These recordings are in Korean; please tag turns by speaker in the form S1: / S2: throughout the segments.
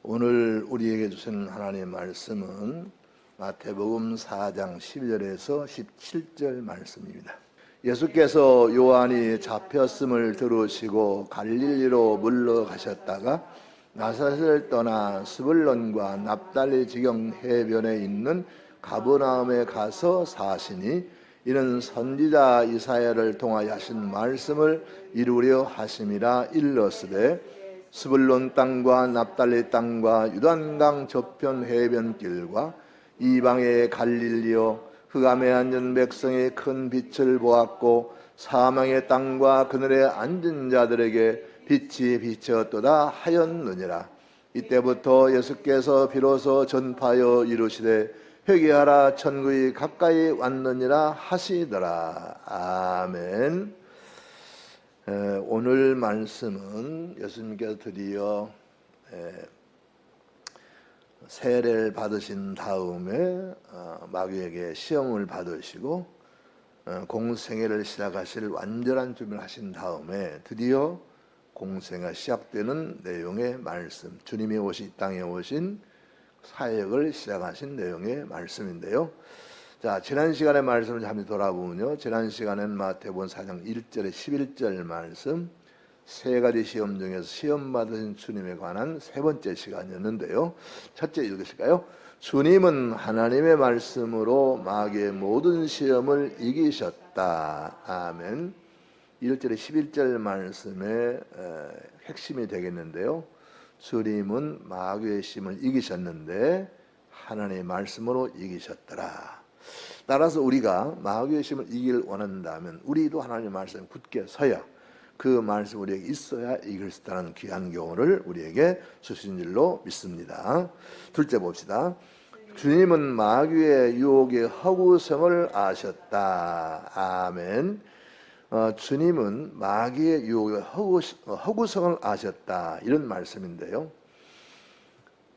S1: 오늘 우리에게 주신 하나님의 말씀은 마태복음 4장 12절에서 17절 말씀입니다. 예수께서 요한이 잡혔음을 들으시고 갈릴리로 물러가셨다가 나사렛을 떠나 스불론과 납달리 지경 해변에 있는 가버나움에 가서 사시니 이는 선지자 이사야를 통하여 하신 말씀을 이루려 하심이라. 일러스되 스불론 땅과 납달리 땅과 요단강 저편 해변길과 이방의 갈릴리여, 흑암에 앉은 백성의 큰 빛을 보았고 사망의 땅과 그늘에 앉은 자들에게 빛이 비쳤도다 하였느니라. 이때부터 예수께서 비로소 전파하여 이르시되 회개하라, 천국이 가까이 왔느니라 하시더라. 아멘. 오늘 말씀은 예수님께서 드디어 세례를 받으신 다음에 마귀에게 시험을 받으시고 공생애를 시작하실 완전한 준비를 하신 다음에 드디어 공생애가 시작되는 내용의 말씀, 주님이 이 땅에 오신 사역을 시작하신 내용의 말씀인데요. 자, 지난 시간의 말씀을 잠시 돌아보면요, 지난 시간엔 마태복음 4장 1절에 11절 말씀, 세 가지 시험 중에서 시험 받으신 주님에 관한 세 번째 시간이었는데요. 첫째 읽으실까요? 주님은 하나님의 말씀으로 마귀의 모든 시험을 이기셨다. 아멘. 1절에 11절 말씀의 핵심이 되겠는데요. 주님은 마귀의 시험을 이기셨는데 하나님의 말씀으로 이기셨더라. 따라서 우리가 마귀의 시험을 이기를 원한다면 우리도 하나님의 말씀에 굳게 서야, 그 말씀 우리에게 있어야 이길 수 있다는 귀한 교훈을 우리에게 주신 줄로 믿습니다. 둘째 봅시다. 주님은 마귀의 유혹의 허구성을 아셨다. 아멘. 주님은 마귀의 유혹의 허구성을 아셨다, 이런 말씀인데요.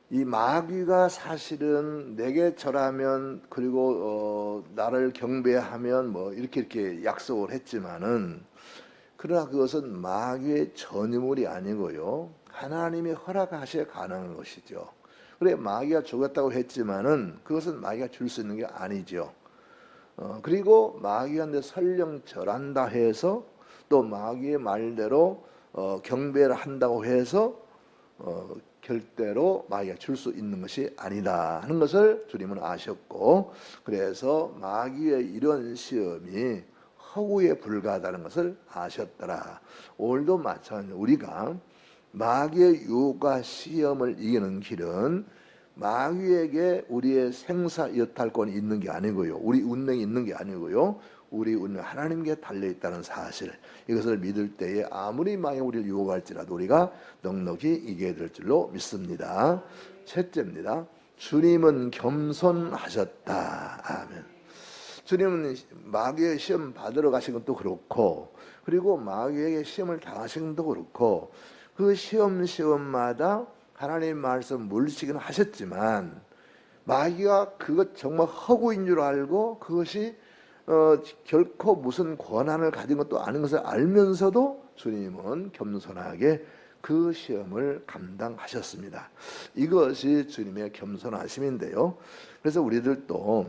S1: 이 마귀가 사실은 내게 절하면, 그리고 나를 경배하면 뭐 이렇게 약속을 했지만은, 그러나 그것은 마귀의 전유물이 아니고요, 하나님이 허락하셔야 가능한 것이죠. 그래, 마귀가 주겠다고 했지만은 그것은 마귀가 줄 수 있는 게 아니죠. 그리고 마귀가 내 설령 절한다 해서 또 마귀의 말대로 경배를 한다고 해서 결대로 마귀가 줄 수 있는 것이 아니다 하는 것을 주님은 아셨고, 그래서 마귀의 이런 시험이 허구에 불과하다는 것을 아셨더라. 오늘도 마찬가지로 우리가 마귀의 유혹과 시험을 이기는 길은 마귀에게 우리의 생사 여탈권이 있는 게 아니고요, 우리 운명이 있는 게 아니고요, 우리 운명 하나님께 달려있다는 사실, 이것을 믿을 때에 아무리 마귀가 우리를 유혹할지라도 우리가 넉넉히 이기게 될 줄로 믿습니다. 셋째입니다. 주님은 겸손하셨다. 아멘. 주님은 마귀의 시험 받으러 가신 것도 그렇고, 그리고 마귀에게 시험을 당하신 것도 그렇고, 그 시험마다 하나님의 말씀 물리치기는 하셨지만 마귀가 그것 정말 허구인 줄 알고 그것이 결코 무슨 권한을 가진 것도 아닌 것을 알면서도 주님은 겸손하게 그 시험을 감당하셨습니다. 이것이 주님의 겸손하심인데요. 그래서 우리들도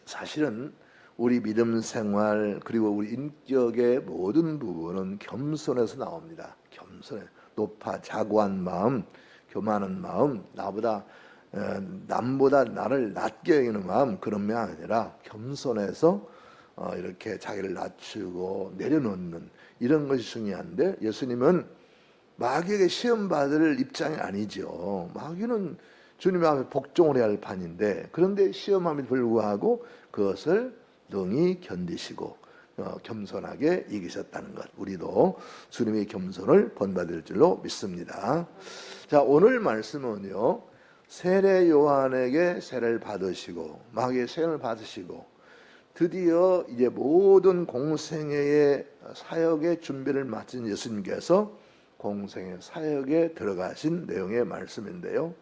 S1: 사실은 우리 믿음 생활, 그리고 우리 인격의 모든 부분은 겸손에서 나옵니다. 겸손해, 높아 자고한 마음, 교만한 마음, 남보다 나를 낮게 여기는 마음, 그런 게 아니라 겸손해서 이렇게 자기를 낮추고 내려놓는 이런 것이 중요한데, 예수님은 마귀에게 시험 받을 입장이 아니죠. 마귀는 주님 앞에 복종을 해야 할 판인데, 그런데 시험함에도 불구하고 그것을 능히 견디시고 겸손하게 이기셨다는 것, 우리도 주님의 겸손을 본받을 줄로 믿습니다. 자, 오늘 말씀은요, 세례 요한에게 세례를 받으시고 마귀의 세례를 받으시고 드디어 이제 모든 공생애의 사역의 준비를 마친 예수님께서 공생애 사역에 들어가신 내용의 말씀인데요.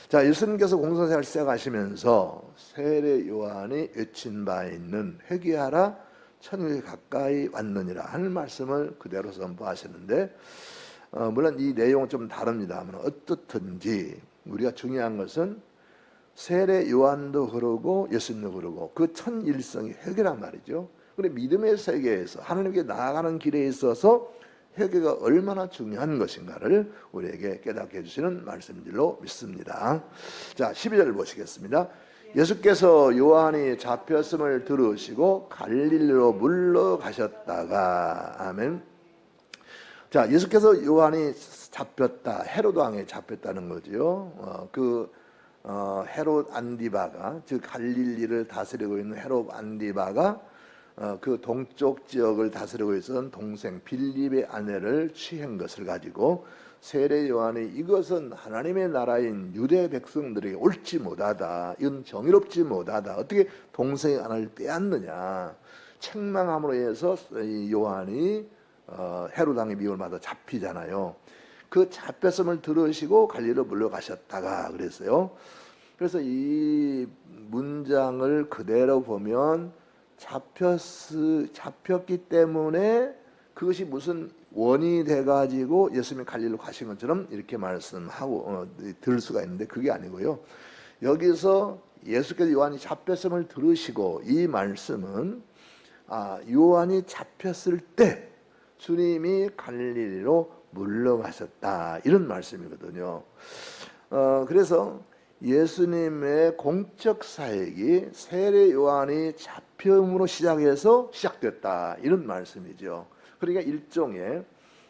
S1: 자, 예수님께서 공생사를 시작하시면서 세례 요한이 외친 바 있는 회개하라, 천국이 가까이 왔느니라 하는 말씀을 그대로 선포하시는데, 물론 이 내용은 좀 다릅니다만 어떻든지 우리가 중요한 것은 세례 요한도 그러고 예수님도 그러고 그 천일성이 회개란 말이죠. 그런데 믿음의 세계에서 하나님께 나아가는 길에 있어서 회개가 얼마나 중요한 것인가를 우리에게 깨닫게 해주시는 말씀들로 믿습니다. 자, 12절 보시겠습니다. 예수께서 요한이 잡혔음을 들으시고 갈릴리로 물러가셨다가 아멘. 자, 예수께서 요한이 잡혔다, 헤롯 왕에 잡혔다는 거죠. 헤롯 안디바가, 즉 갈릴리를 다스리고 있는 헤롯 안디바가 그 동쪽 지역을 다스리고 있었던 동생 빌립의 아내를 취한 것을 가지고 세례 요한이 이것은 하나님의 나라인 유대 백성들에게 옳지 못하다, 이건 정의롭지 못하다, 어떻게 동생의 아내를 빼앗느냐 책망함으로 해서 이 요한이 헤롯 왕의 미움을 받아 잡히잖아요. 그 잡혔음을 들으시고 갈릴리로 물러가셨다가 그랬어요. 그래서 이 문장을 그대로 보면 잡혔기 때문에 그것이 무슨 원인이 돼가지고 예수님이 갈릴리로 가신 것처럼 이렇게 말씀하고 들을 수가 있는데 그게 아니고요. 여기서 예수께서 요한이 잡혔음을 들으시고 이 말씀은 요한이 잡혔을 때 주님이 갈릴리로 물러가셨다 이런 말씀이거든요. 그래서 예수님의 공적 사역이 세례 요한이 잡혀음으로 시작됐다 이런 말씀이죠. 그러니까 일종의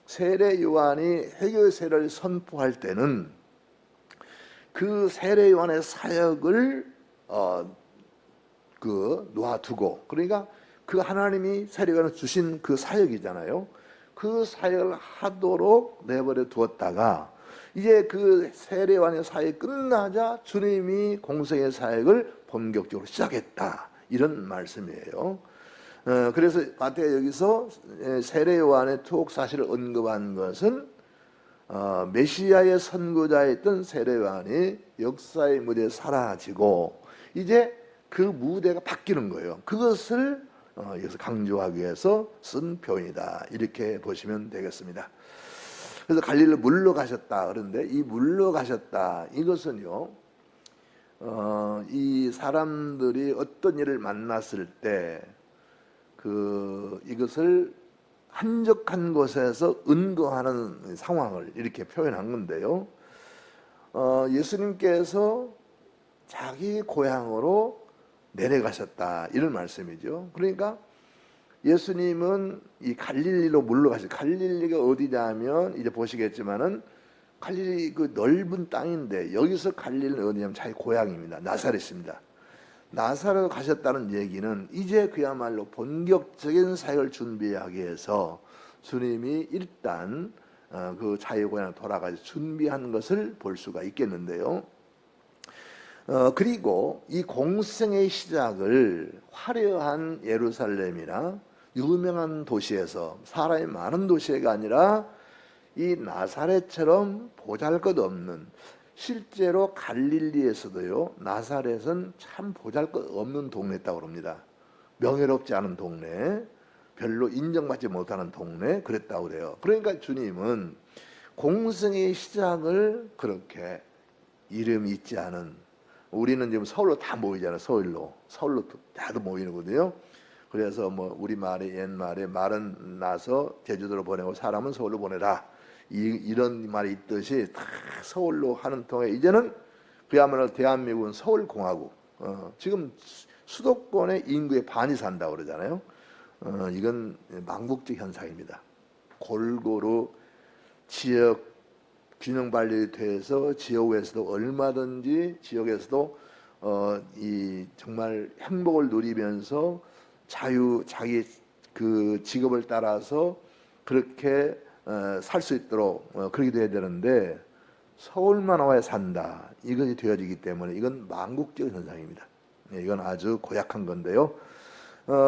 S1: 세례 요한이 회개 세례를 선포할 때는 그 세례 요한의 사역을 놓아두고, 그러니까 그 하나님이 세례 요한을 주신 그 사역이잖아요. 그 사역을 하도록 내버려 두었다가 이제 그 세례 요한의 사역이 끝나자 주님이 공생의 사역을 본격적으로 시작했다 이런 말씀이에요. 그래서 마태가 여기서 세례 요한의 투옥 사실을 언급한 것은 메시아의 선구자였던 세례 요한이 역사의 무대에 사라지고 이제 그 무대가 바뀌는 거예요. 그것을 여기서 강조하기 위해서 쓴 표현이다 이렇게 보시면 되겠습니다. 그래서 갈릴리로 물러가셨다 그런데 이 물러가셨다 이것은요, 이 사람들이 어떤 일을 만났을 때 이것을 한적한 곳에서 은거하는 상황을 이렇게 표현한 건데요. 예수님께서 자기 고향으로 내려가셨다 이런 말씀이죠. 그러니까 예수님은 이 갈릴리로 물러가셨어요. 갈릴리가 어디냐면 이제 보시겠지만은 갈릴리 그 넓은 땅인데 여기서 갈릴리는 어디냐면 자기 고향입니다. 나사렛입니다. 나사렛 가셨다는 얘기는 이제 그야말로 본격적인 사역을 준비하기 위해서 주님이 일단 그 자기 고향으로 돌아가서 준비한 것을 볼 수가 있겠는데요. 그리고 이 공생의 시작을 화려한 예루살렘이나 유명한 도시에서, 사람이 많은 도시가 아니라 이 나사렛처럼 보잘것없는, 실제로 갈릴리에서도요 나사렛은 참 보잘것없는 동네였다고 합니다. 명예롭지 않은 동네, 별로 인정받지 못하는 동네 그랬다고 그래요. 그러니까 주님은 공생의 시작을 그렇게 이름 있지 않은, 우리는 지금 서울로 다 모이잖아요. 서울로 다들 모이거든요. 그래서 뭐 우리 말에 옛말에 말은 나서 제주도로 보내고 사람은 서울로 보내라 이런 말이 있듯이 다 서울로 하는 통에 이제는 그야말로 대한민국은 서울공화국, 지금 수도권의 인구의 반이 산다고 그러잖아요. 이건 망국적 현상입니다. 골고루 지역 균형 발전이 돼서 지역에서도 얼마든지 지역에서도 이 정말 행복을 누리면서 자기 그 직업을 따라서 그렇게 살 수 있도록 그렇게 돼야 되는데 서울만 와야 산다 이것이 되어지기 때문에 이건 망국적 현상입니다. 이건 아주 고약한 건데요.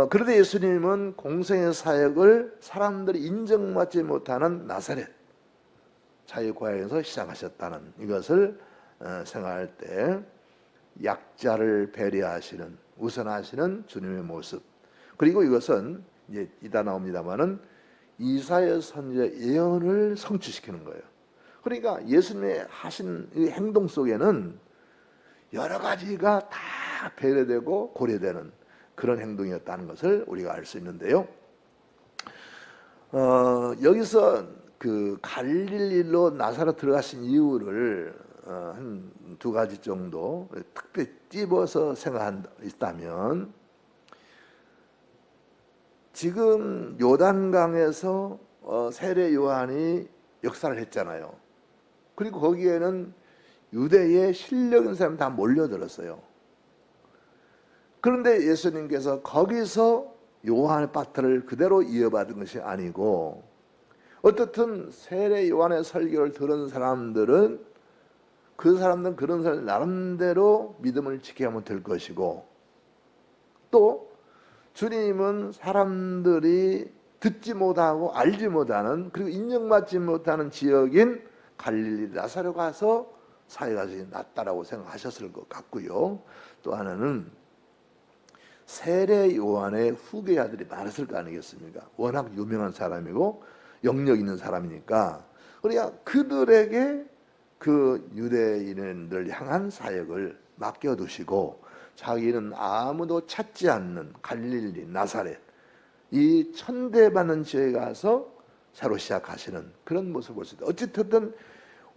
S1: 그런데 예수님은 공생의 사역을 사람들이 인정받지 못하는 나사렛 자기 고향에서 시작하셨다는 이것을 생각할 때 약자를 배려하시는, 우선하시는 주님의 모습, 그리고 이것은 이제 이따 나옵니다만은 이사야 선지자의 예언을 성취시키는 거예요. 그러니까 예수님의 하신 이 행동 속에는 여러 가지가 다 배려되고 고려되는 그런 행동이었다는 것을 우리가 알 수 있는데요. 여기서 그 갈릴리로 나사렛 들어가신 이유를 한 두 가지 정도 특별히 찝어서 생각한다면, 지금 요단강에서 세례 요한이 역사를 했잖아요. 그리고 거기에는 유대의 실력 있는 사람이 다 몰려들었어요. 그런데 예수님께서 거기서 요한의 바트를 그대로 이어받은 것이 아니고, 어떻든 세례 요한의 설교를 들은 사람들은 그 사람들은 그런 사람 나름대로 믿음을 지켜야만 될 것이고, 또 주님은 사람들이 듣지 못하고 알지 못하는, 그리고 인정받지 못하는 지역인 갈릴리 나사렛 가서 사회가 낫다라고 생각하셨을 것 같고요. 또 하나는 세례 요한의 후계자들이 많았을 거 아니겠습니까? 워낙 유명한 사람이고 영역 있는 사람이니까, 그러니까 그들에게 그 유대인들 향한 사역을 맡겨두시고 자기는 아무도 찾지 않는 갈릴리 나사렛, 이 천대받는 지역에 가서 새로 시작하시는 그런 모습을 볼 수 있다. 어쨌든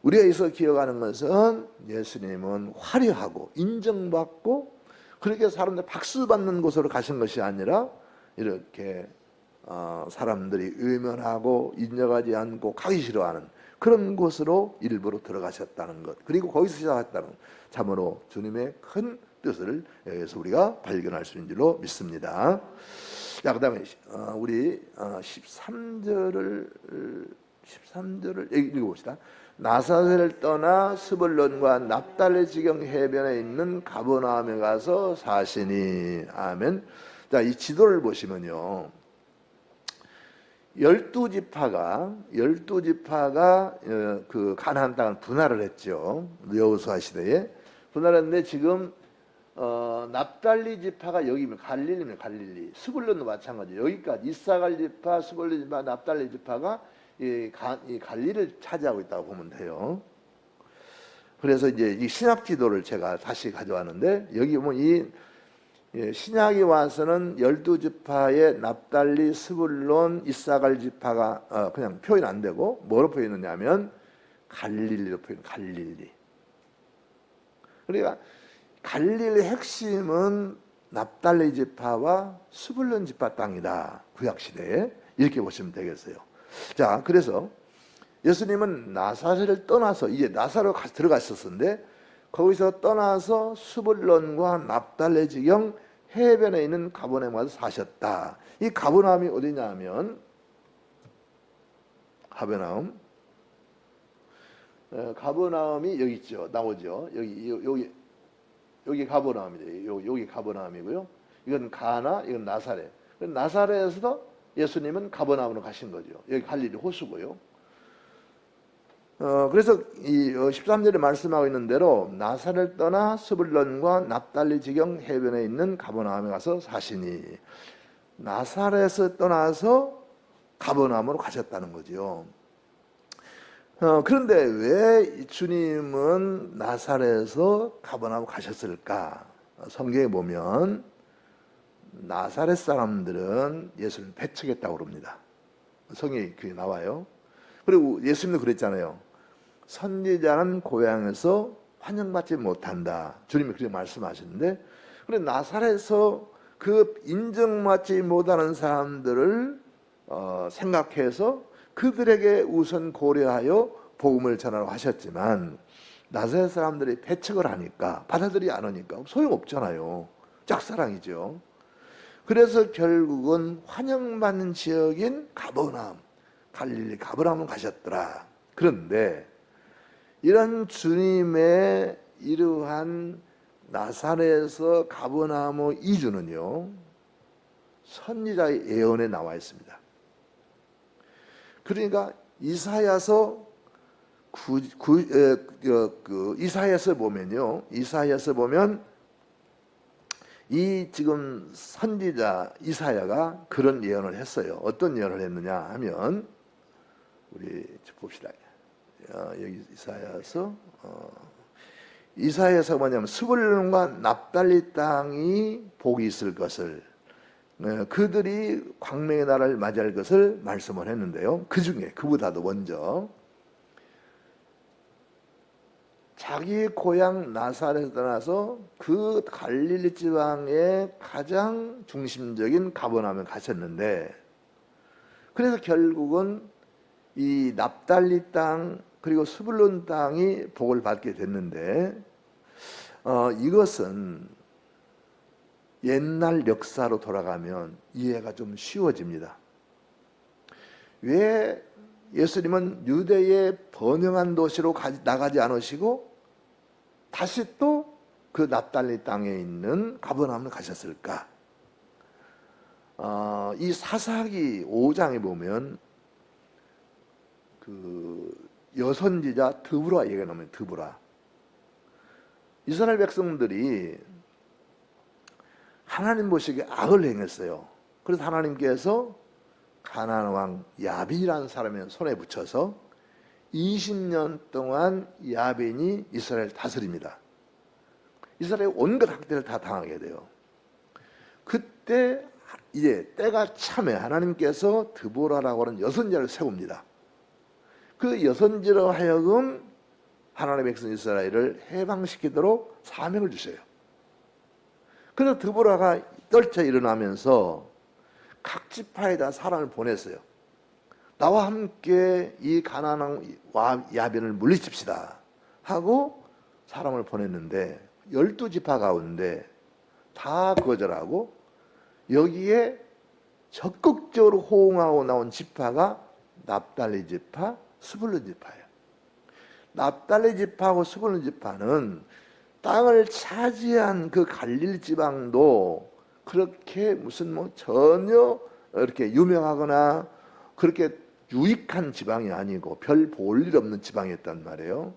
S1: 우리가 여기서 기억하는 것은 예수님은 화려하고 인정받고 그렇게 사람들 박수 받는 곳으로 가신 것이 아니라, 이렇게 사람들이 의면하고 인정하지 않고 가기 싫어하는 그런 곳으로 일부러 들어가셨다는 것, 그리고 거기서 시작했다는 것, 참으로 주님의 큰 뜻을 여기서 우리가 발견할 수 있는 줄로 믿습니다. 자, 그 다음에 우리 13절을 읽어봅시다. 나사렛을 떠나 스불론과 납달리 지경 해변에 있는 가버나움에 가서 사시니. 아멘. 자, 이 지도를 보시면요, 12지파가 그 가나안 땅을 분할을 했죠. 여호수아 시대에 분할했는데, 지금 납달리 지파가 여기면 갈릴리입니다. 갈릴리. 스불론도 마찬가지. 여기까지 이사갈 지파, 스불론 지파, 납달리 지파가 이 갈릴리를 차지하고 있다고 보면 돼요. 그래서 이제 이 신약 지도를 제가 다시 가져왔는데, 여기 보면 이 신약이 와서는 12지파의 납달리, 스불론, 이사갈 지파가 그냥 표현 안 되고 뭐로 표현했냐면 갈릴리로 표현. 갈릴리. 그러니까 갈릴리 핵심은 납달리 지파와 스불론 지파 땅이다, 구약 시대에. 이렇게 보시면 되겠어요. 자, 그래서 예수님은 나사렛을 떠나서 이제 나사렛 들어갔었는데, 거기서 떠나서 스불론과 납달리 지경 해변에 있는 가버나움에 가서 사셨다. 이 가버나움이 어디냐면, 가버나움이 여기 있죠. 나오죠. 여기 가버나움이에요. 여기 가버나움이고요. 이건 가나, 이건 나사렛. 나사렛에서 예수님은 가버나움으로 가신 거죠. 여기 갈릴리 호수고요. 그래서 이 13절에 말씀하고 있는 대로 나사렛을 떠나 스불론과 납달리 지경 해변에 있는 가버나움에 가서 사시니. 나사렛을 떠나서 가버나움으로 가셨다는 거죠. 그런데 왜 주님은 나사렛에서 가버나움 가셨을까? 성경에 보면 나사렛 사람들은 예수를 배척했다고 그럽니다. 성경에 그게 나와요. 그리고 예수님도 그랬잖아요. 선지자는 고향에서 환영받지 못한다. 주님이 그렇게 말씀하시는데, 그런데 나사렛에서 그 인정받지 못하는 사람들을 생각해서 그들에게 우선 고려하여 복음을 전하라고 하셨지만, 나사렛 사람들이 배척을 하니까, 받아들이지 않으니까 소용없잖아요. 짝사랑이죠. 그래서 결국은 환영받는 지역인 가버나움, 갈릴리 가버나움을 가셨더라. 그런데 이런 주님의 이러한 나사렛에서 가버나움 이주는요, 선지자의 예언에 나와 있습니다. 그러니까 이사야서 이사야서 보면요, 이사야서 보면 이 지금 선지자 이사야가 그런 예언을 했어요. 어떤 예언을 했느냐 하면 우리 봅시다. 여기 이사야서 뭐냐면 스불론과 납달리 땅이 복이 있을 것을, 그들이 광명의 나라를 맞이할 것을 말씀을 했는데요. 그 중에 그보다도 먼저 자기 고향 나사렛에서 떠나서 그 갈릴리 지방의 가장 중심적인 가버나움에 가셨는데, 그래서 결국은 이 납달리 땅 그리고 스불론 땅이 복을 받게 됐는데, 이것은 옛날 역사로 돌아가면 이해가 좀 쉬워집니다. 왜 예수님은 유대의 번영한 도시로 나가지 않으시고 다시 또 그 납달리 땅에 있는 가버나움을 가셨을까? 이 사사기 5장에 보면 그 여선지자 드보라 얘기가 나오면 드보라, 이스라엘 백성들이 하나님 보시기에 악을 행했어요. 그래서 하나님께서 가나안 왕 야빈이라는 사람의 손에 붙여서 20년 동안 야빈이 이스라엘을 다스립니다. 이스라엘 온갖 학대를 다 당하게 돼요. 그때 이제 때가 참에 하나님께서 드보라라고 하는 여선자를 세웁니다. 그 여선지로 하여금 하나님의 백성 이스라엘을 해방시키도록 사명을 주셔요. 그래서 드보라가 떨쳐 일어나면서 각 지파에다 사람을 보냈어요. 나와 함께 이 가나안 왕 야빈을 물리칩시다 하고 사람을 보냈는데 12지파 가운데 다 거절하고 여기에 적극적으로 호응하고 나온 지파가 납달리 지파, 스불론 지파예요. 납달리 지파하고 스불론 지파는 땅을 차지한 그 갈릴리 지방도 그렇게 무슨 뭐 전혀 이렇게 유명하거나 그렇게 유익한 지방이 아니고 별 볼 일 없는 지방이었단 말이에요.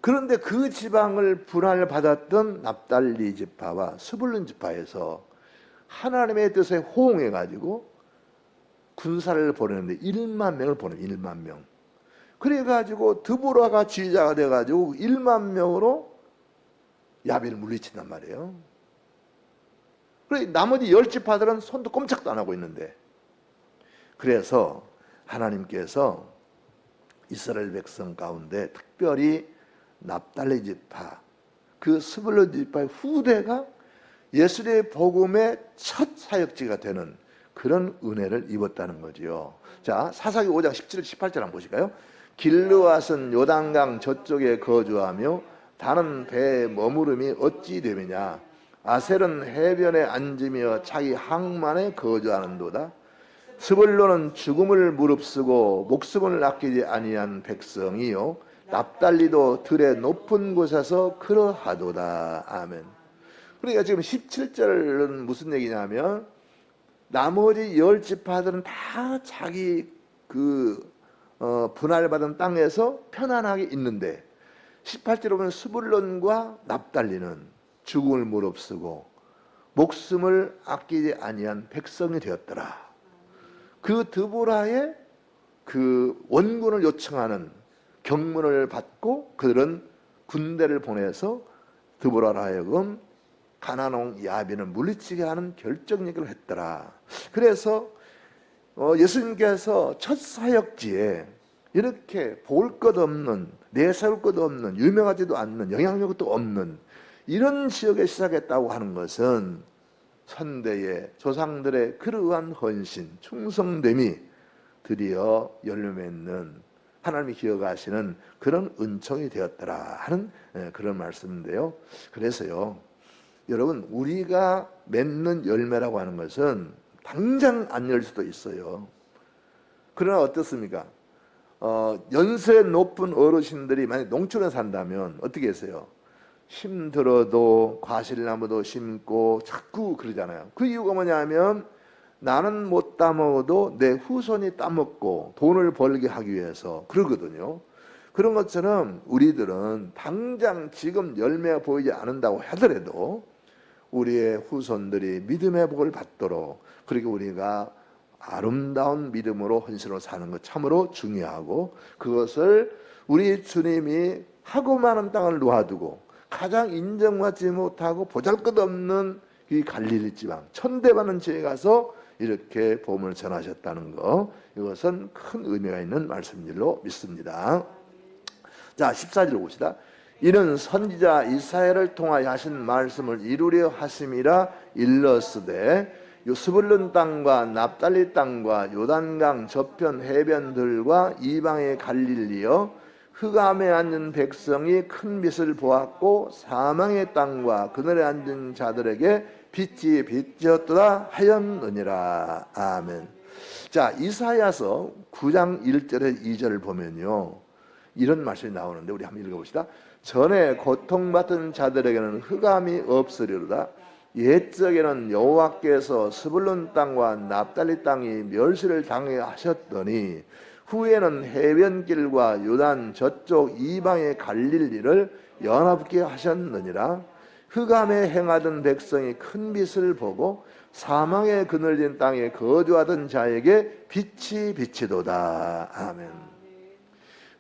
S1: 그런데 그 지방을 분할을 받았던 납달리 지파와 스불론 지파에서 하나님의 뜻에 호응해 가지고 군사를 보내는데 1만 명을 보내요. 1만 명. 그래 가지고 드보라가 지휘자가 돼 가지고 1만 명으로 야빈을 물리친단 말이에요. 그래 나머지 10지파들은 손도 꼼짝도 안 하고 있는데, 그래서 하나님께서 이스라엘 백성 가운데 특별히 납달리 지파, 그 스불론 지파의 후대가 예수의 복음의 첫 사역지가 되는 그런 은혜를 입었다는 거지요. 자, 사사기 5장 17절 18절 한번 보실까요? 길르앗은 요단강 저쪽에 거주하며 다른 배에 머무름이 어찌 되느냐? 아셀은 해변에 앉으며 자기 항만에 거주하는도다. 스불론은 죽음을 무릅쓰고 목숨을 아끼지 아니한 백성이요 납달리도 들의 높은 곳에서 그러하도다. 아멘. 그러니까 지금 17절은 무슨 얘기냐면 나머지 10지파들은 다 자기 분할받은 땅에서 편안하게 있는데 18절에 보면 스불론과 납달리는 죽음을 무릅쓰고 목숨을 아끼지 아니한 백성이 되었더라. 그 드보라의 그 원군을 요청하는 경문을 받고 그들은 군대를 보내서 드보라로 하여금 가나안 왕 야빈을 물리치게 하는 결정력을 했더라. 그래서 예수님께서 첫 사역지에 이렇게 볼 것 없는, 내세울 것 없는, 유명하지도 않는, 영향력도 없는 이런 지역에 시작했다고 하는 것은 선대의 조상들의 그러한 헌신, 충성됨이 드디어 열매맺는 하나님이 기억하시는 그런 은총이 되었더라 하는 그런 말씀인데요. 그래서요, 여러분, 우리가 맺는 열매라고 하는 것은 당장 안 열 수도 있어요. 그러나 어떻습니까? 연세 높은 어르신들이 만약 농촌에 산다면 어떻게 했어요? 힘들어도 과실나무도 심고 자꾸 그러잖아요. 그 이유가 뭐냐면 나는 못 따먹어도 내 후손이 따먹고 돈을 벌게 하기 위해서 그러거든요. 그런 것처럼 우리들은 당장 지금 열매가 보이지 않는다고 하더라도 우리의 후손들이 믿음의 복을 받도록, 그리고 우리가 아름다운 믿음으로 헌신으로 사는 것 참으로 중요하고, 그것을 우리 주님이 하고 많은 땅을 놓아두고 가장 인정받지 못하고 보잘것없는 이 갈릴리 지방 천대받는 지에 가서 이렇게 복음을 전하셨다는 거, 이것은 큰 의미가 있는 말씀인 줄로 믿습니다. 자, 14절 봅시다. 이는 선지자 이사야를 통하여 하신 말씀을 이루려 하심이라 일렀으되 스불론 땅과 납달리 땅과 요단강 저편 해변들과 이방의 갈릴리여 흑암에 앉은 백성이 큰 빛을 보았고 사망의 땅과 그늘에 앉은 자들에게 빛이 비쳤도다 하였느니라. 아멘. 자, 이사야서 9장 1절에 2절을 보면요, 이런 말씀이 나오는데 우리 한번 읽어봅시다. 전에 고통받은 자들에게는 흑암이 없으리로다. 옛적에는 여호와께서 스불론 땅과 납달리 땅이 멸시를 당하셨더니 후에는 해변길과 요단 저쪽 이방의 갈릴리를 연합게 하셨느니라. 흑암에 행하던 백성이 큰 빛을 보고 사망에 그늘진 땅에 거주하던 자에게 빛이 비치도다. 아멘.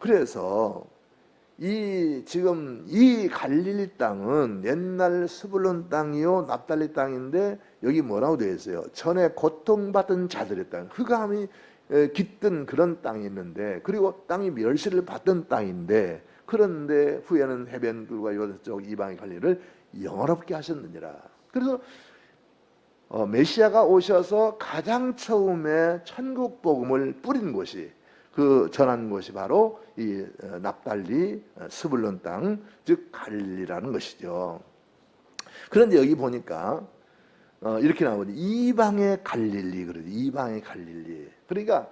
S1: 그래서 지금 이 갈릴리 땅은 옛날 스불론 땅이요 납달리 땅인데, 여기 뭐라고 되어 있어요? 전에 고통받은 자들의 땅, 흑암이 깃든 그런 땅이 있는데, 그리고 땅이 멸시를 받던 땅인데, 그런데 후에는 해변들과 요쪽 이방의 갈릴리를 영원롭게 하셨느니라. 그래서 메시아가 오셔서 가장 처음에 천국 복음을 뿌린 곳이, 그 전한 곳이 바로 이 납달리 스불론 땅, 즉 갈릴리라는 것이죠. 그런데 여기 보니까 이렇게 나오니 이방의 갈릴리, 그러죠. 이방의 갈릴리. 그러니까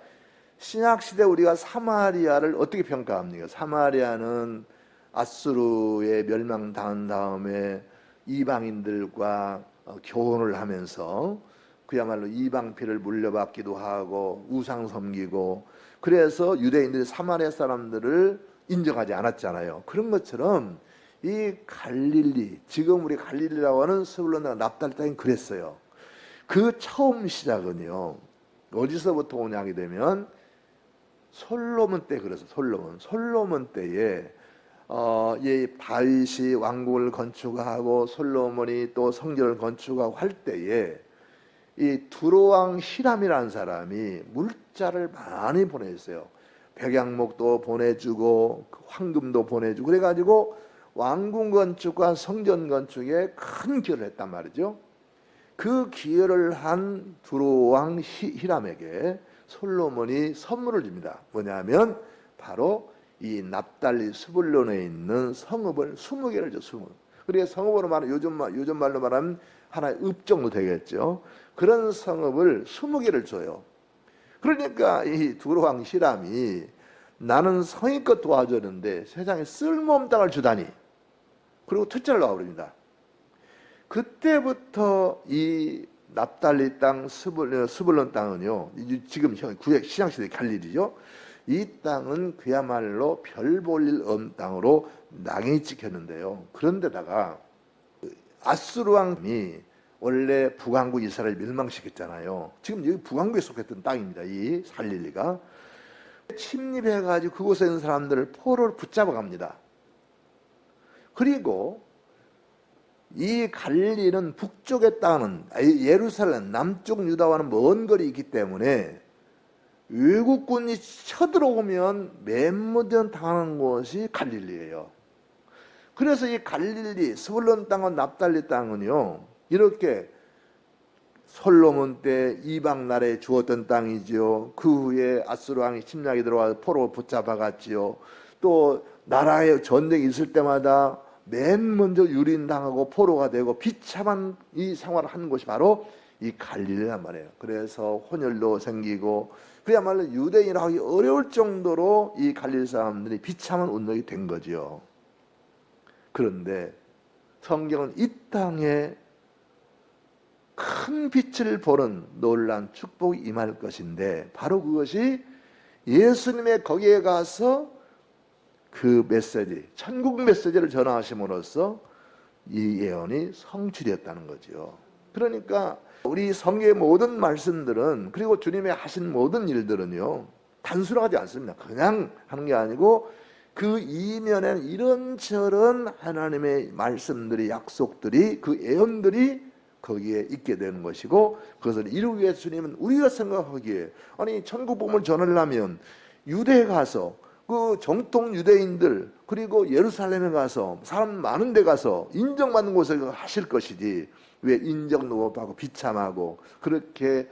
S1: 신약 시대 우리가 사마리아를 어떻게 평가합니까? 사마리아는 아수르에 멸망당한 다음에 이방인들과 교혼을 하면서 그야말로 이방피를 물려받기도 하고 우상 섬기고, 그래서 유대인들이 사마리아 사람들을 인정하지 않았잖아요. 그런 것처럼 이 갈릴리, 지금 우리 갈릴리라고 하는 스불론과 납달리 땅이 그랬어요. 그 처음 시작은요, 어디서부터 오냐 하게 되면 솔로몬 때, 그래서 솔로몬 때에 이 다윗이 왕국을 건축하고 솔로몬이 또 성전을 건축하고 할 때에 이 두로왕 히람이라는 사람이 물자를 많이 보내줬어요. 백양목도 보내주고 황금도 보내주고, 그래가지고 왕궁 건축과 성전 건축에 큰 기여를 했단 말이죠. 그 기여를 한 두로왕 히람에게 솔로몬이 선물을 줍니다. 뭐냐면 바로 이 납달리 스불론에 있는 성읍을 20개를 줘. 20. 그러니까 성읍으로 말하면 요즘 말로 말하면 하나의 읍 정도 되겠죠. 그런 성읍을 20개를 줘요. 그러니까 이 두로왕 히람이 나는 성의껏 도와줬는데 세상에 쓸모없는 땅을 주다니, 그리고 퇴짜를 놔버립니다. 그때부터 이 납달리 땅 스불론 땅은요, 지금 구약 신약시대 갈릴리죠. 이 땅은 그야말로 별 볼 일 없는 땅으로 낙인이 찍혔는데요. 그런데다가 아수르 왕이 원래 북왕국 이스라엘 멸망시켰잖아요. 지금 여기 북왕국에 속했던 땅입니다. 이 갈릴리가 침입해가지고 그곳에 있는 사람들을 포로를 붙잡아 갑니다. 그리고 이 갈릴리는 북쪽의 땅은 예루살렘 남쪽 유다와는 먼 거리 있기 때문에 외국군이 쳐들어오면 맨 먼저 당하는 곳이 갈릴리예요. 그래서 이 갈릴리 스불론 땅과 납달리 땅은요, 이렇게 솔로몬 때 이방 나라에 주었던 땅이지요. 그 후에 아수르 왕이 침략이 들어와서 포로 붙잡아갔지요. 또 나라에 전쟁이 있을 때마다 맨 먼저 유린당하고 포로가 되고 비참한 이 생활을 하는 곳이 바로 이 갈릴리란 말이에요. 그래서 혼혈도 생기고 그야말로 유대인이라 하기 어려울 정도로 이 갈릴리 사람들이 비참한 운명이 된 거지요. 그런데 성경은 이 땅에 큰 빛을 보는 놀라운 축복이 임할 것인데, 바로 그것이 예수님의 거기에 가서 그 메시지, 천국 메시지를 전하심으로써 이 예언이 성취되었다는 거죠. 그러니까 우리 성경의 모든 말씀들은, 그리고 주님의 하신 모든 일들은요, 단순하지 않습니다. 그냥 하는 게 아니고 그 이면에는 이런저런 하나님의 말씀들이, 약속들이, 그 예언들이 거기에 있게 되는 것이고, 그것을 이루기 위해서 주님은 우리가 생각하기에, 아니 천국 복음을 전하려면 유대에 가서 그 정통 유대인들, 그리고 예루살렘에 가서 사람 많은 데 가서 인정받는 곳에 하실 것이지, 왜 인정도 못 받고 비참하고 그렇게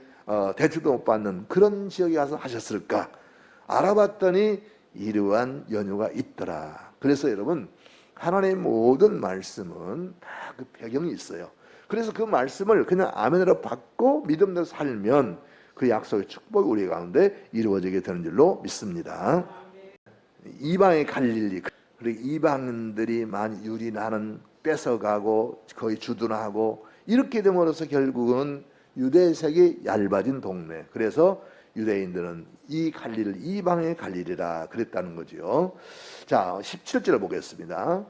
S1: 대접도 못 받는 그런 지역에 가서 하셨을까? 알아봤더니 이러한 연유가 있더라. 그래서 여러분, 하나님의 모든 말씀은 다 그 배경이 있어요. 그래서 그 말씀을 그냥 아멘으로 받고 믿음대로 살면 그 약속의 축복이 우리 가운데 이루어지게 되는 줄로 믿습니다. 이방의 갈릴리, 그리고 이방인들이 많이 유린하는, 뺏어가고 거의 주둔하고 이렇게 됨으로써 결국은 유대색이 얇아진 동네. 그래서 유대인들은 이 갈릴리를 이방의 갈릴리라 그랬다는 거죠. 자, 17절을 보겠습니다.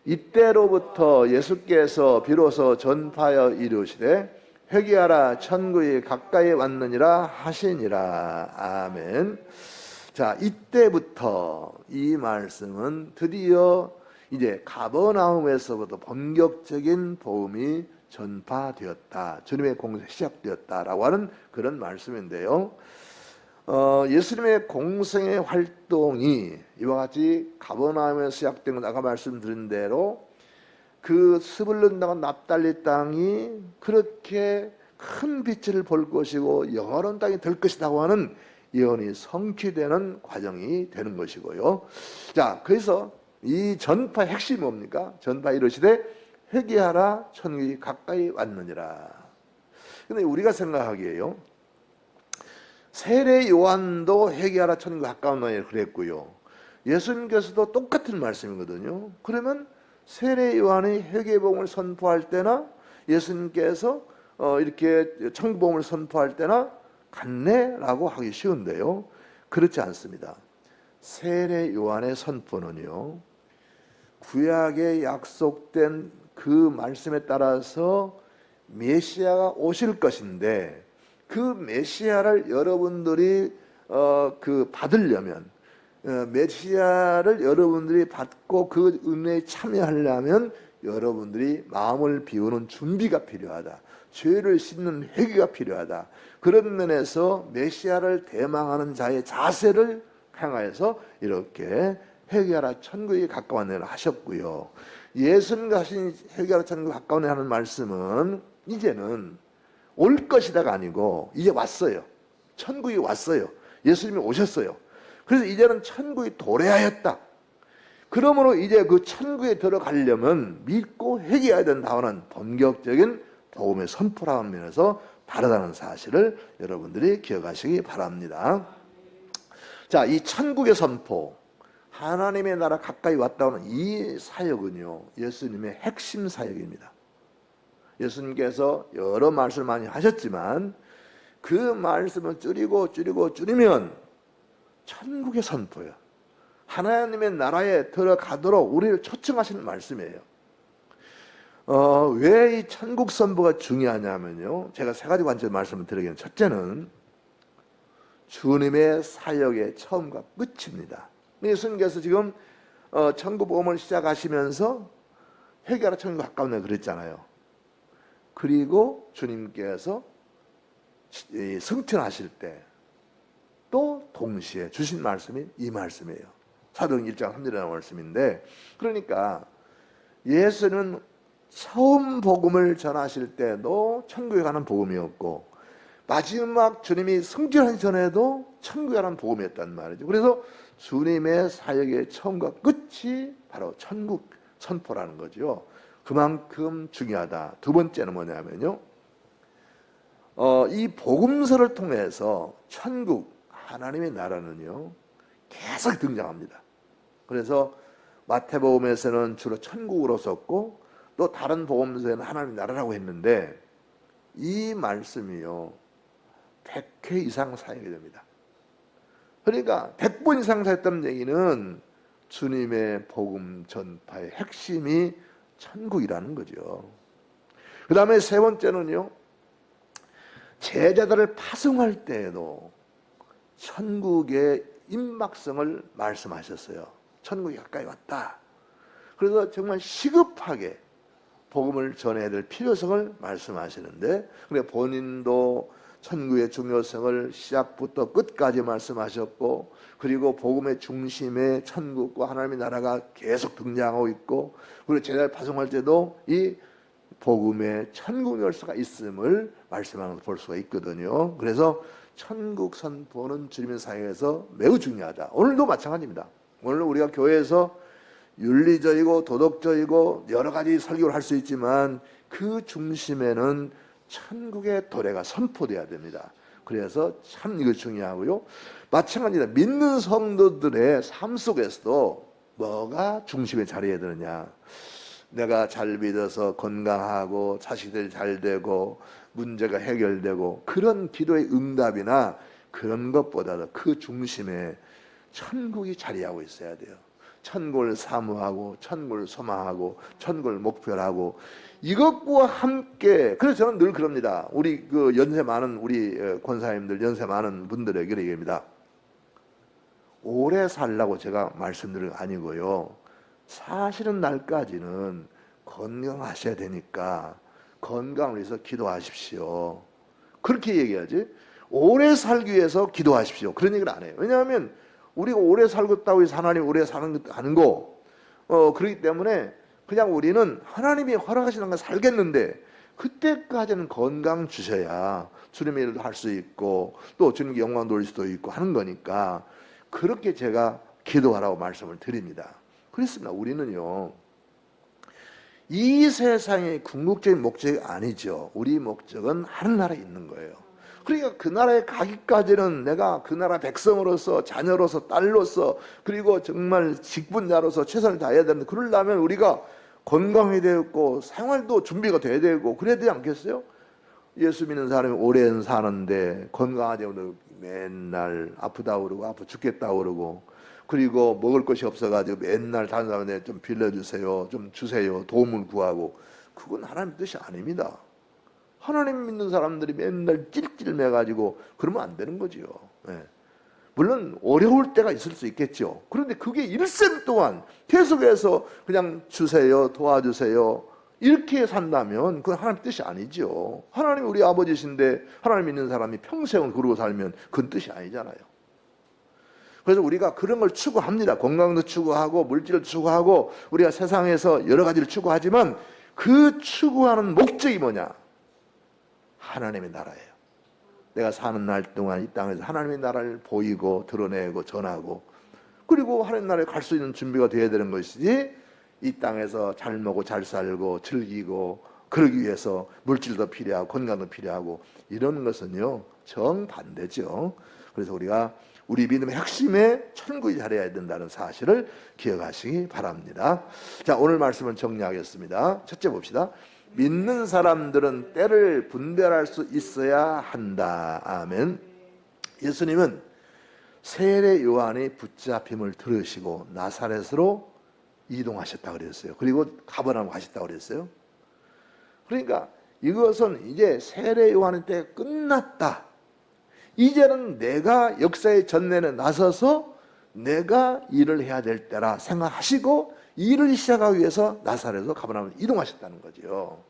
S1: 이때로부터 예수께서 비로소 전파하여 이르시되 회개하라, 천국이 가까이 왔느니라 하시니라. 아멘. 자, 이때부터 이 말씀은 드디어 이제 가버나움에서부터 본격적인 복음이 전파되었다. 주님의 공세 시작되었다라고 하는 그런 말씀인데요. 예수님의 공생의 활동이 이와 같이 가버나움에서 시작된 건 아까 말씀드린 대로 그 스불론 땅과 납달리 땅이 그렇게 큰 빛을 볼 것이고 영원한 땅이 될 것이라고 하는 예언이 성취되는 과정이 되는 것이고요. 자, 그래서 이 전파의 핵심이 뭡니까? 전파 이르시되 회개하라, 천국이 가까이 왔느니라. 근데 우리가 생각하기에요, 세례 요한도 회개하라, 천국이 가까웠느니라 그랬고요, 예수님께서도 똑같은 말씀이거든요. 그러면 세례 요한이 회개복음을 선포할 때나 예수님께서 이렇게 천국복음을 선포할 때나 같네라고 하기 쉬운데요, 그렇지 않습니다. 세례 요한의 선포는요, 구약에 약속된 그 말씀에 따라서 메시아가 오실 것인데, 그 메시아를 여러분들이 받으려면, 메시아를 여러분들이 받고 그 은혜에 참여하려면 여러분들이 마음을 비우는 준비가 필요하다. 죄를 씻는 회개가 필요하다. 그런 면에서 메시아를 대망하는 자의 자세를 향하여서 이렇게 회개하라, 천국이 가까웠느니라 하셨고요. 예수님과 하신 회개하라, 천국이 가까웠느니라 하는 말씀은 이제는 올 것이다가 아니고 이제 왔어요. 천국이 왔어요. 예수님이 오셨어요. 그래서 이제는 천국이 도래하였다. 그러므로 이제 그 천국에 들어가려면 믿고 회개해야 된다는 본격적인 복음의 선포라는 면에서 다르다는 사실을 여러분들이 기억하시기 바랍니다. 자, 이 천국의 선포, 하나님의 나라 가까이 왔다는 이 사역은요, 예수님의 핵심 사역입니다. 예수님께서 여러 말씀을 많이 하셨지만 그 말씀을 줄이면 천국의 선포예요. 하나님의 나라에 들어가도록 우리를 초청하시는 말씀이에요. 왜 이 천국 선포가 중요하냐면요, 제가 세 가지 관점 말씀을 드리겠습니다. 첫째는 주님의 사역의 처음과 끝입니다. 예수님께서 지금 천국 복음을 시작하시면서 회개하라, 천국 가까웠네 그랬잖아요. 그리고 주님께서 승천하실 때 또 동시에 주신 말씀이 이 말씀이에요. 사도행 1장 3절에 나온 말씀인데, 그러니까 예수는 처음 복음을 전하실 때도 천국에 가는 복음이었고, 마지막 주님이 승천하기 전에도 천국에 가는 복음이었단 말이죠. 그래서 주님의 사역의 처음과 끝이 바로 천국 선포라는 거죠. 그만큼 중요하다. 두 번째는 뭐냐면요, 이 복음서를 통해서 천국, 하나님의 나라는요 계속 등장합니다. 그래서 마태복음에서는 주로 천국으로 썼고, 또 다른 복음서에는 하나님의 나라라고 했는데, 이 말씀이요 100회 이상 사용이 됩니다. 그러니까 100번 이상 사용했다는 얘기는 주님의 복음 전파의 핵심이 천국이라는 거죠. 그 다음에 세 번째는요, 제자들을 파송할 때에도 천국의 임박성을 말씀하셨어요. 천국이 가까이 왔다. 그래서 정말 시급하게 복음을 전해야 될 필요성을 말씀하시는데, 그래 본인도 천국의 중요성을 시작부터 끝까지 말씀하셨고, 그리고 복음의 중심에 천국과 하나님의 나라가 계속 등장하고 있고, 그리고 제자를 파송할 때도 이 복음의 천국 열쇠가 있음을 말씀하는 것을 볼 수가 있거든요. 그래서 천국 선포는 주님의 사역에서 매우 중요하다. 오늘도 마찬가지입니다. 오늘 우리가 교회에서 윤리적이고 도덕적이고 여러 가지 설교를 할 수 있지만 그 중심에는 천국의 도래가 선포돼야 됩니다. 그래서 참 이거 중요하고요. 마찬가지로 믿는 성도들의 삶 속에서도 뭐가 중심에 자리해야 되느냐. 내가 잘 믿어서 건강하고 자식들 잘 되고 문제가 해결되고 그런 기도의 응답이나 그런 것보다도 그 중심에 천국이 자리하고 있어야 돼요. 천국을 사모하고 천국을 소망하고 천국을 목표로 하고 이것과 함께, 그래서 저는 늘 그럽니다. 우리 그 연세 많은 우리 권사님들, 연세 많은 분들에게 얘기합니다. 오래 살라고 제가 말씀드린 거 아니고요, 사실은 날까지는 건강하셔야 되니까 건강을 위해서 기도하십시오. 그렇게 얘기하지, 오래 살기 위해서 기도하십시오, 그런 얘기를 안 해요. 왜냐하면 우리가 오래 살겠다고 해서 하나님 오래 사는 것도 아니고, 그렇기 때문에 그냥 우리는 하나님이 허락하시는 걸 살겠는데 그때까지는 건강 주셔야 주님의 일도 할 수 있고 또 주님께 영광 돌릴 수도 있고 하는 거니까, 그렇게 제가 기도하라고 말씀을 드립니다. 그렇습니다. 우리는요, 이 세상의 궁극적인 목적이 아니죠. 우리 목적은 하늘나라에 있는 거예요. 그러니까 그 나라에 가기까지는 내가 그 나라 백성으로서, 자녀로서, 딸로서, 그리고 정말 직분자로서 최선을 다해야 되는데, 그러려면 우리가 건강해야 되고 생활도 준비가 돼야 되고 그래야 되지 않겠어요? 예수 믿는 사람이 오래 사는데 건강하지 않고 맨날 아프다 그러고 아파 죽겠다 그러고, 그리고 먹을 것이 없어가지고 맨날 다른 사람한테 좀 빌려주세요, 좀 주세요, 도움을 구하고, 그건 하나님 뜻이 아닙니다. 하나님 믿는 사람들이 맨날 찔찔매가지고 그러면 안 되는 거지요. 예. 물론 어려울 때가 있을 수 있겠죠. 그런데 그게 일생 동안 계속해서 그냥 주세요, 도와주세요 이렇게 산다면 그건 하나님 뜻이 아니죠. 하나님이 우리 아버지신데 하나님 믿는 사람이 평생을 그러고 살면 그건 뜻이 아니잖아요. 그래서 우리가 그런 걸 추구합니다. 건강도 추구하고 물질을 추구하고 우리가 세상에서 여러 가지를 추구하지만 그 추구하는 목적이 뭐냐? 하나님의 나라예요. 내가 사는 날 동안 이 땅에서 하나님의 나라를 보이고 드러내고 전하고, 그리고 하나님 나라에 갈 수 있는 준비가 되어야 되는 것이지, 이 땅에서 잘 먹고 잘 살고 즐기고 그러기 위해서 물질도 필요하고 건강도 필요하고 이런 것은요 정반대죠. 그래서 우리가 우리 믿음의 핵심에 천국이 자리해야 된다는 사실을 기억하시기 바랍니다. 자, 오늘 말씀을 정리하겠습니다. 첫째 봅시다. 믿는 사람들은 때를 분별할 수 있어야 한다. 아멘. 예수님은 세례 요한의 붙잡힘을 들으시고 나사렛으로 이동하셨다 그랬어요. 그리고 가버나움 가셨다 그랬어요. 그러니까 이것은 이제 세례 요한의 때 끝났다. 이제는 내가 역사의 전면에 나서서 내가 일을 해야 될 때라 생각하시고 일을 시작하기 위해서 나사렛에서 가버나움으로 이동하셨다는 거죠.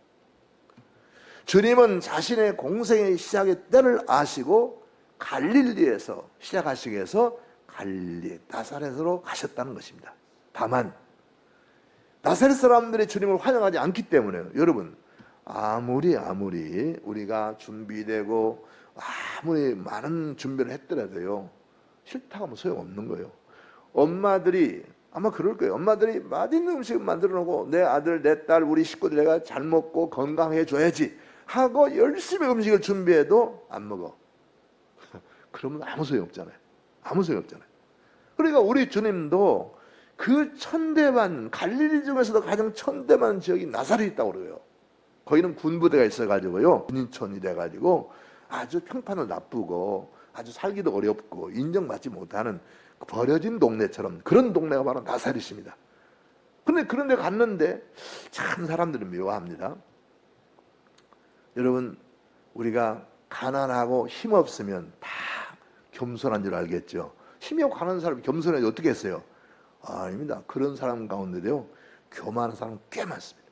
S1: 주님은 자신의 공생의 시작의 때를 아시고 갈릴리에서 시작하시기 위해서 갈릴리 나사렛으로 가셨다는 것입니다. 다만 나사렛 사람들이 주님을 환영하지 않기 때문에, 여러분 아무리 우리가 준비되고 아무리 많은 준비를 했더라도요 싫다고 하면 소용없는 거예요. 엄마들이 아마 그럴 거예요. 엄마들이 맛있는 음식을 만들어 놓고 내 아들 내 딸 우리 식구들 내가 잘 먹고 건강해 줘야지 하고 열심히 음식을 준비해도 안 먹어. 그러면 아무 소용 없잖아요. 아무 소용 없잖아요. 그러니까 우리 주님도 그 천대만, 갈릴리 중에서도 가장 천대만 지역이 나사렛이 있다고 그래요. 거기는 군부대가 있어가지고요 군인촌이 돼가지고 아주 평판도 나쁘고 아주 살기도 어렵고 인정받지 못하는 버려진 동네처럼 그런 동네가 바로 나사렛입니다. 그런데 갔는데 참 사람들은 묘합니다. 여러분, 우리가 가난하고 힘없으면 다 겸손한 줄 알겠죠. 힘이 없고 가난한 사람이 겸손해서 어떻게 했어요? 아닙니다. 그런 사람 가운데도요, 교만한 사람 꽤 많습니다.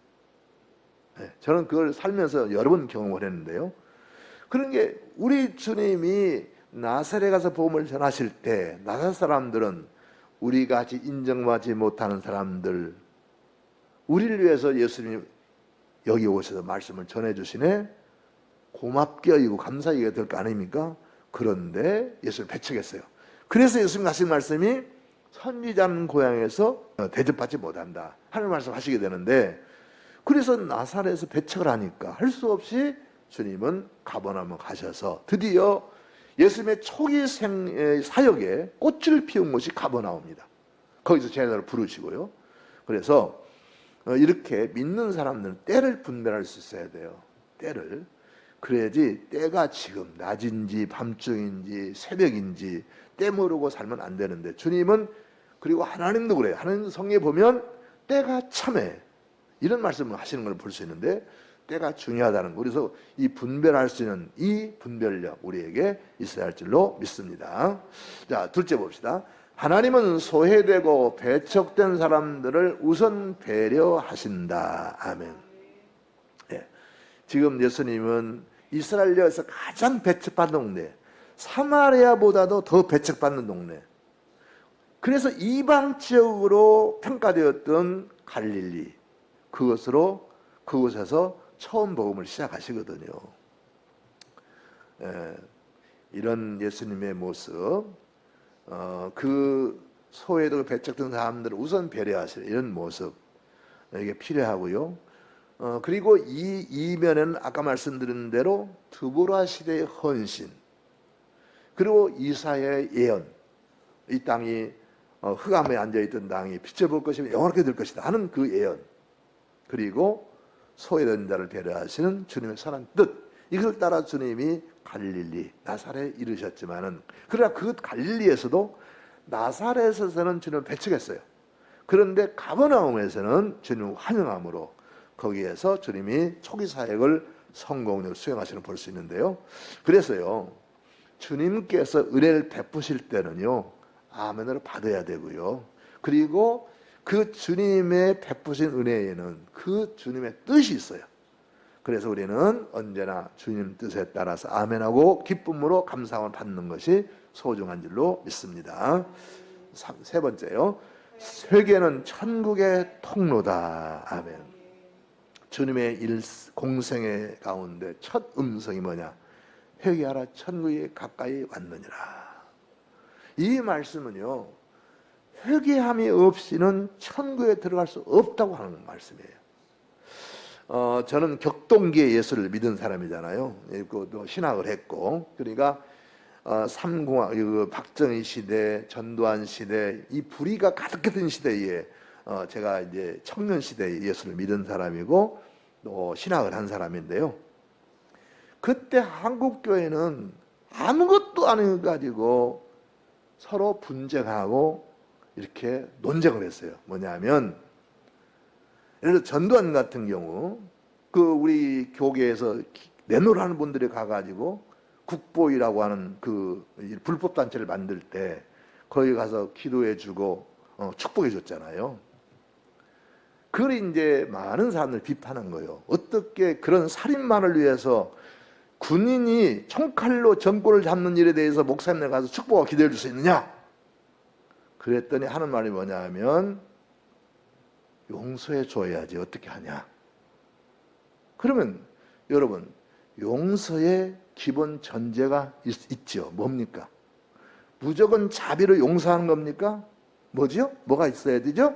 S1: 네, 저는 그걸 살면서 여러 번 경험을 했는데요. 그런 게 우리 주님이 나사렛에 가서 복음을 전하실 때 나사렛 사람들은 우리같이 인정받지 못하는 사람들, 우리를 위해서 예수님이 여기 오셔서 말씀을 전해주시네, 고맙게 여기고 감사히 여겨야 될 거 아닙니까? 그런데 예수를 배척했어요. 그래서 예수님 하신 말씀이 선지자는 고향에서 대접받지 못한다 하는 말씀 하시게 되는데, 그래서 나사렛에서 배척을 하니까 할 수 없이 주님은 가버나움에 가셔서 드디어 예수님의 초기 사역에 꽃을 피운 곳이 가버나움입니다. 거기서 제자를 부르시고요. 그래서 이렇게 믿는 사람들은 때를 분별할 수 있어야 돼요. 때를. 그래야지 때가 지금 낮인지 밤중인지 새벽인지 때 모르고 살면 안 되는데, 주님은, 그리고 하나님도 그래요. 하나님 성경에 보면 때가 참해 이런 말씀을 하시는 걸 볼 수 있는데, 때가 중요하다는 거. 그래서 이 분별할 수 있는 이 분별력 우리에게 있어야 할 줄로 믿습니다. 자, 둘째 봅시다. 하나님은 소외되고 배척된 사람들을 우선 배려하신다. 아멘. 네. 지금 예수님은 이스라엘에서 가장 배척받는 동네, 사마리아보다도 더 배척받는 동네, 그래서 이방 지역으로 평가되었던 갈릴리, 그곳에서 처음 복음을 시작하시거든요. 이런 예수님의 모습, 그 소외되고 배척된 사람들을 우선 배려하시는 이런 모습, 이게 필요하고요. 그리고 이 이면에는 아까 말씀드린 대로 드보라 시대의 헌신, 그리고 이사야의 예언, 이 땅이 흑암에 앉아있던 땅이 빛을 볼 것이면 영원하게 될 것이다 하는 그 예언, 그리고 소외된 자를 배려하시는 주님의 선한 뜻, 이걸 따라 주님이 갈릴리, 나사렛에 이르셨지만은, 그러나 그 갈릴리에서도 나사렛에서는 주님을 배척했어요. 그런데 가버나움에서는 주님을 환영함으로 거기에서 주님이 초기 사역을 성공적으로 수행하시는 볼 수 있는데요. 그래서요, 주님께서 은혜를 베푸실 때는요, 아멘으로 받아야 되고요. 그리고 그 주님의 베푸신 은혜에는 그 주님의 뜻이 있어요. 그래서 우리는 언제나 주님 뜻에 따라서 아멘하고 기쁨으로 감사함을 받는 것이 소중한 줄로 믿습니다. 세 번째요, 회개는 천국의 통로다. 아멘. 주님의 공생의 가운데 첫 음성이 뭐냐? 회개하라, 천국이 가까이 왔느니라. 이 말씀은요, 회개함이 없이는 천국에 들어갈 수 없다고 하는 말씀이에요. 저는 격동기의 예수를 믿은 사람이잖아요. 또 신학을 했고, 그러니까 삼공화, 박정희 시대, 전두환 시대, 이 불의가 가득했던 시대에 제가 이제 청년 시대의 예수를 믿은 사람이고 또 신학을 한 사람인데요. 그때 한국 교회는 아무것도 안 가지고 서로 분쟁하고 이렇게 논쟁을 했어요. 뭐냐면, 예를 들어 전두환 같은 경우, 그 우리 교계에서 내노라는 분들이 가가지고 국보위라고 하는 그 불법 단체를 만들 때 거기 가서 기도해주고 축복해줬잖아요. 그걸 이제 많은 사람들 비판한 거예요. 어떻게 그런 살인마를 위해서 군인이 총칼로 정권을 잡는 일에 대해서 목사님들 가서 축복하고 기도해 줄 수 있느냐? 그랬더니 하는 말이 뭐냐 하면, 용서해 줘야지 어떻게 하냐. 그러면 여러분, 용서의 기본 전제가 있죠. 뭡니까? 무조건 자비로 용서하는 겁니까? 뭐지요? 뭐가 있어야 되죠?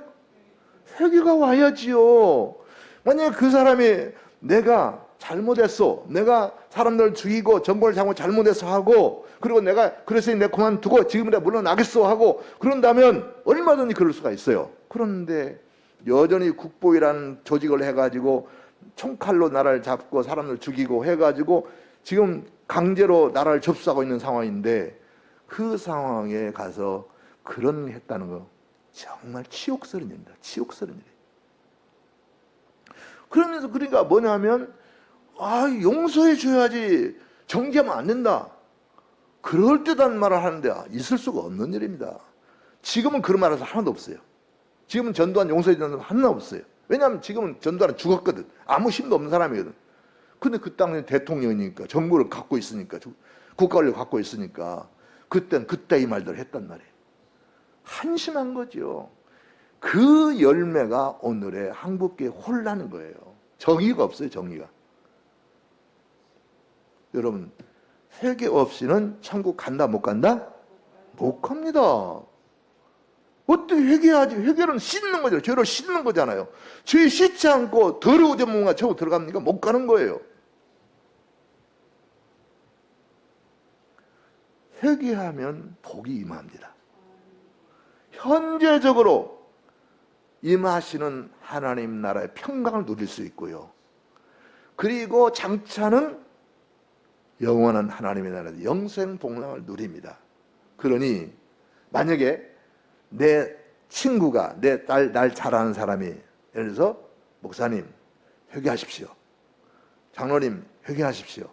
S1: 회개가 와야지요. 만약에 그 사람이 내가 잘못했어, 내가 사람들을 죽이고 정권을 잡고 잘못해서 하고, 그리고 내가 그래서 내가 그만두고 지금 내가 물러나겠어 하고 그런다면 얼마든지 그럴 수가 있어요. 그런데 여전히 국보위라는 조직을 해가지고 총칼로 나라를 잡고 사람을 죽이고 해가지고 지금 강제로 나라를 접수하고 있는 상황인데, 그 상황에 가서 그런 했다는 거 정말 치욕스러운 일입니다. 치욕스러운 일이에요. 그러면서 그러니까 뭐냐면 용서해 줘야지 정죄하면 안 된다. 그럴듯한 말을 하는데 있을 수가 없는 일입니다. 지금은 그런 말을 하나도 없어요. 지금은 전두환 용서해 주는 사람 하나 없어요. 왜냐하면 지금은 전두환은 죽었거든. 아무 힘도 없는 사람이거든. 근데 그 당시 대통령이니까 정부를 갖고 있으니까 국가권력을 갖고 있으니까 그땐 그때 이 말들을 했단 말이에요. 한심한 거죠. 그 열매가 오늘의 한국교회 혼란인 거예요. 정의가 없어요. 정의가. 여러분 회개 없이는 천국 간다 못 간다? 못 갑니다. 어떻게 회개하지? 회개는 씻는 거죠. 죄를 씻는 거잖아요. 죄 씻지 않고 더러우지 뭔가 저거 들어갑니까? 못 가는 거예요. 회개하면 복이 임합니다. 현재적으로 임하시는 하나님 나라의 평강을 누릴 수 있고요. 그리고 장차는 영원한 하나님의 나라의 영생복락을 누립니다. 그러니 만약에 내 친구가 날 잘 아는 사람이 예를 들어서 목사님 회개하십시오. 장로님 회개하십시오.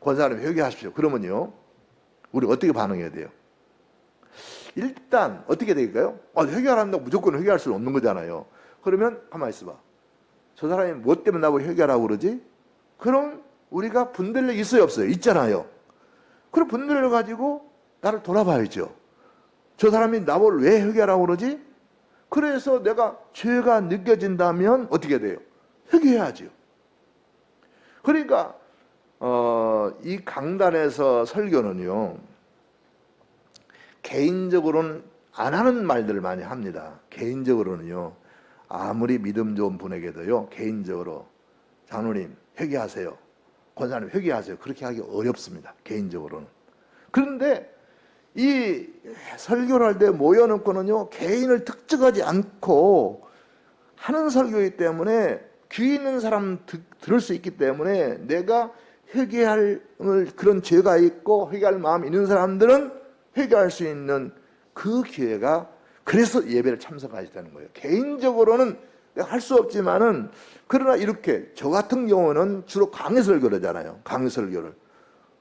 S1: 권사님 회개하십시오. 그러면요. 우리 어떻게 반응해야 돼요? 일단 어떻게 될까요? 회개하란다고 무조건 회개할 수는 없는 거잖아요. 그러면 가만히 있어봐. 저 사람이 뭐 때문에 나보고 회개하라고 그러지? 그럼 우리가 분별력이 있어요 없어요? 있잖아요. 그럼 분별을 가지고 나를 돌아봐야죠. 저 사람이 나보고 왜 회개하라고 그러지? 그래서 내가 죄가 느껴진다면 어떻게 돼요? 회개해야죠. 그러니까 이 강단에서 설교는요, 개인적으로는 안 하는 말들을 많이 합니다. 개인적으로는요, 아무리 믿음 좋은 분에게도요, 개인적으로 장로님 회개하세요, 권사님 회개하세요, 그렇게 하기 어렵습니다. 개인적으로는. 그런데 이 설교를 할 때 모여놓고는요, 개인을 특정하지 않고 하는 설교이기 때문에 귀 있는 사람 들을 수 있기 때문에 내가 회개할 그런 죄가 있고 회개할 마음이 있는 사람들은 회개할 수 있는 그 기회가, 그래서 예배를 참석하시다는 거예요. 개인적으로는 내가 할 수 없지만은, 그러나 이렇게 저 같은 경우는 주로 강의 설교를 하잖아요. 강의 설교를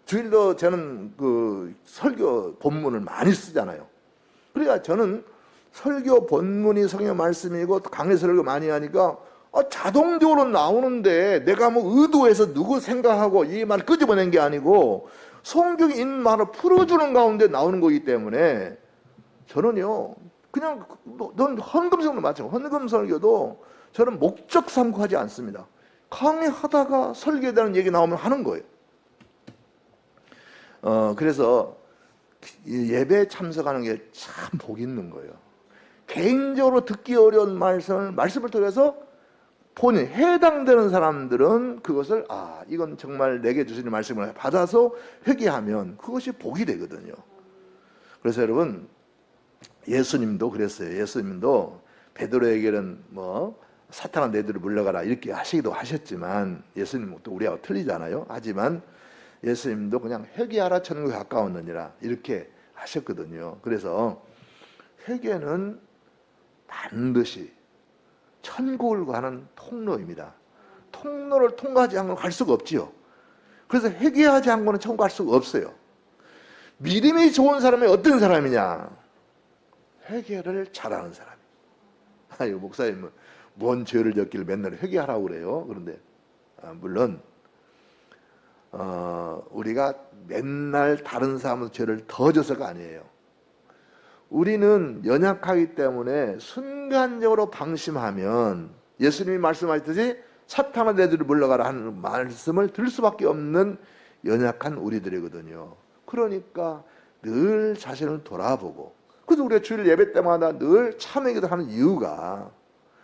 S1: 주일도 저는 그 설교 본문을 많이 쓰잖아요. 그러니까 저는 설교 본문이 성경 말씀이고 강의 설교 많이 하니까 자동적으로 나오는데, 내가 뭐 의도해서 누구 생각하고 이 말을 끄집어낸 게 아니고 성경에 있는 말을 풀어주는 가운데 나오는 거기 때문에 저는요, 그냥 넌 헌금설교도 마찬가지고, 헌금설교도 저는 목적 삼고 하지 않습니다. 강의하다가 설교에 대한 얘기 나오면 하는 거예요. 그래서 예배에 참석하는 게 참 복 있는 거예요. 개인적으로 듣기 어려운 말씀을 통해서 본인 해당되는 사람들은 그것을 이건 정말 내게 주시는 말씀을 받아서 회개하면 그것이 복이 되거든요. 그래서 여러분, 예수님도 그랬어요. 예수님도 베드로에게는 뭐 사탄아 너희들을 물러가라 이렇게 하시기도 하셨지만, 예수님은 또 우리하고 틀리잖아요. 하지만 예수님도 그냥 회개하라 천국에 가까웠느니라 이렇게 하셨거든요. 그래서 회개는 반드시 천국을 가는 통로입니다. 통로를 통과하지 않고는 갈 수가 없지요. 그래서 회개하지 않고는 천국 갈 수가 없어요. 믿음이 좋은 사람이 어떤 사람이냐? 회개를 잘하는 사람이에요. 목사님은 뭔 죄를 졌기를 맨날 회개하라고 그래요. 그런데 물론 우리가 맨날 다른 사람의 죄를 더 져서가 아니에요. 우리는 연약하기 때문에 순간적으로 방심하면 예수님이 말씀하셨듯이 사탄아 너희들을 물러가라 하는 말씀을 들을 수밖에 없는 연약한 우리들이거든요. 그러니까 늘 자신을 돌아보고, 그래서 우리가 주일 예배 때마다 늘 참회기도 하는 이유가,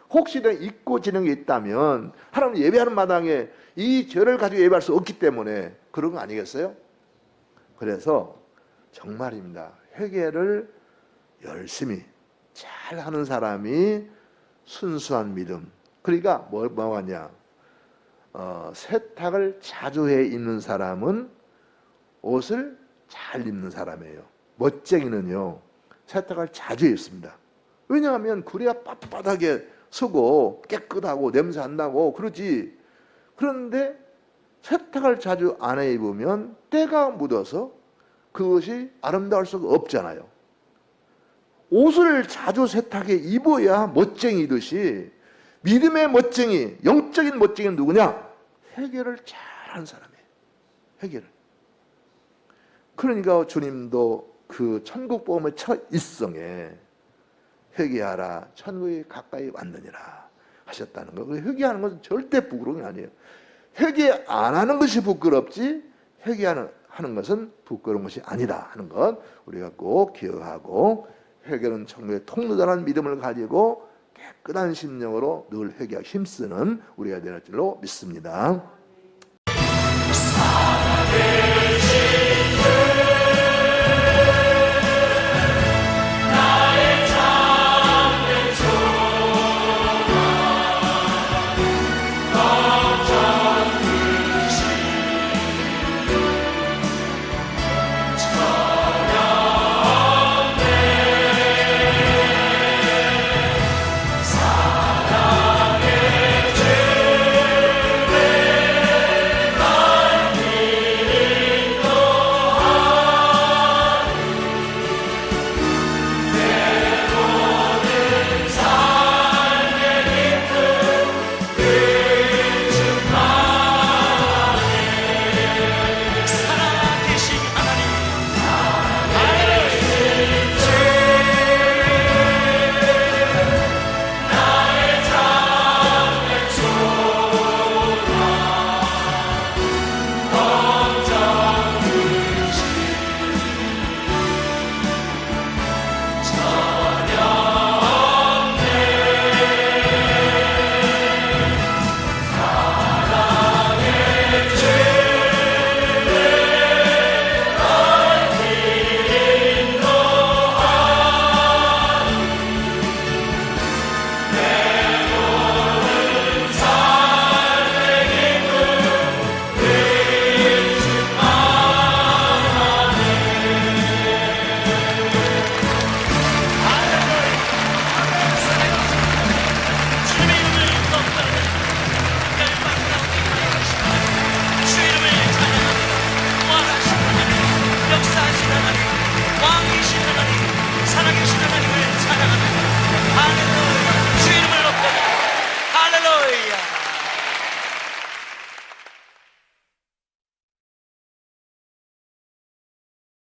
S1: 혹시 내가 잊고 지는 게 있다면 하나님 예배하는 마당에 이 죄를 가지고 예배할 수 없기 때문에 그런 거 아니겠어요? 그래서 정말입니다. 회개를 열심히 잘 하는 사람이 순수한 믿음. 그러니까 뭐하냐? 세탁을 자주 해 입는 사람은 옷을 잘 입는 사람이에요. 멋쟁이는요, 세탁을 자주 입습니다. 왜냐하면 그래야 빳빳하게 쓰고 깨끗하고 냄새 안 나고 그러지. 그런데 세탁을 자주 안 해 입으면 때가 묻어서 그것이 아름다울 수가 없잖아요. 옷을 자주 세탁해 입어야 멋쟁이듯이 믿음의 멋쟁이, 영적인 멋쟁이는 누구냐? 회개를 잘하는 사람이에요. 회개를. 그러니까 주님도 그 천국 복음의 첫 일성에 회개하라, 천국이 가까이 왔느니라 하셨다는 거. 회개하는 것은 절대 부끄러운 게 아니에요. 회개 안 하는 것이 부끄럽지 회개하는 것은 부끄러운 것이 아니다 하는 것 우리가 꼭 기억하고, 회개는 천국의 통로다라는 믿음을 가지고 깨끗한 심령으로 늘 회개하기 힘쓰는 우리가 될 줄로 믿습니다.